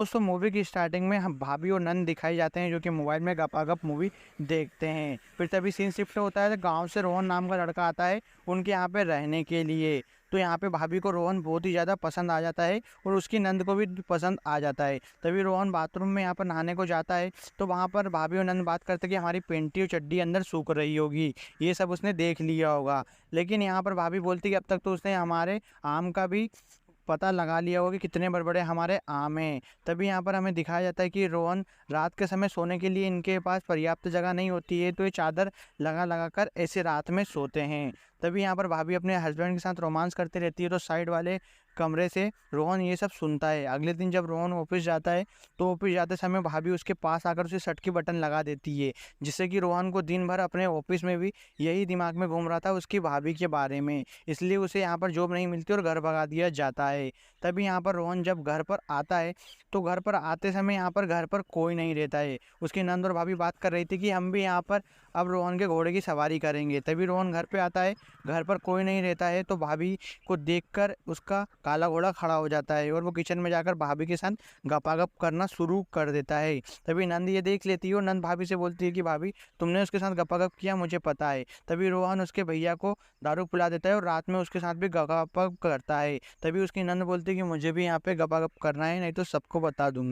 दोस्तों मूवी की स्टार्टिंग में हम भाभी और नंद दिखाई जाते हैं जो कि मोबाइल में गपागप मूवी देखते हैं। फिर तभी सीन शिफ्ट होता है तो गांव से रोहन नाम का लड़का आता है उनके यहाँ पे रहने के लिए। तो यहाँ पे भाभी को रोहन बहुत ही ज़्यादा पसंद आ जाता है और उसकी नंद को भी पसंद आ जाता है। तभी रोहन बाथरूम में यहाँ पर नहाने को जाता है तो वहाँ पर भाभी और नंद बात करते हैं कि हमारी पेंटी और चड्डी अंदर सूख रही होगी, ये सब उसने देख लिया होगा। लेकिन यहाँ पर भाभी बोलती कि अब तक तो उसने हमारे आम का भी पता लगा लिया होगा कि कितने बड़े बड़े हमारे आम हैं। तभी यहाँ पर हमें दिखाया जाता है कि रोहन रात के समय सोने के लिए इनके पास पर्याप्त जगह नहीं होती है तो ये चादर लगा लगा कर ऐसे रात में सोते हैं। तभी यहाँ पर भाभी अपने हस्बैंड के साथ रोमांस करती रहती है तो साइड वाले कमरे से रोहन ये सब सुनता है। अगले दिन जब रोहन ऑफिस जाता है तो ऑफिस जाते समय भाभी उसके पास आकर उसे शर्ट की बटन लगा देती है, जिससे कि रोहन को दिन भर अपने ऑफिस में भी यही दिमाग में घूम रहा था उसकी भाभी के बारे में, इसलिए उसे यहाँ पर जॉब नहीं मिलती और घर भगा दिया जाता है। तभी यहाँ पर रोहन जब घर पर आता है तो घर पर आते समय यहाँ पर घर पर कोई नहीं रहता है। उसकी नंद और भाभी बात कर रही थी कि हम भी यहाँ पर अब रोहन के घोड़े की सवारी करेंगे। तभी रोहन घर पे आता है, घर पर कोई नहीं रहता है तो भाभी को देखकर उसका काला घोड़ा खड़ा हो जाता है और वो किचन में जाकर भाभी के साथ गपागप करना शुरू कर देता है। तभी नंद ये देख लेती है और नंद भाभी से बोलती है कि भाभी तुमने उसके साथ गपागप किया मुझे पता है। तभी रोहन उसके भैया को दारू पिला देता है और रात में उसके साथ भी गपागप करता है। तभी उसकी नंद बोलती है कि मुझे भी यहाँ पे गपागप करना है नहीं तो सबको बता दूंगी।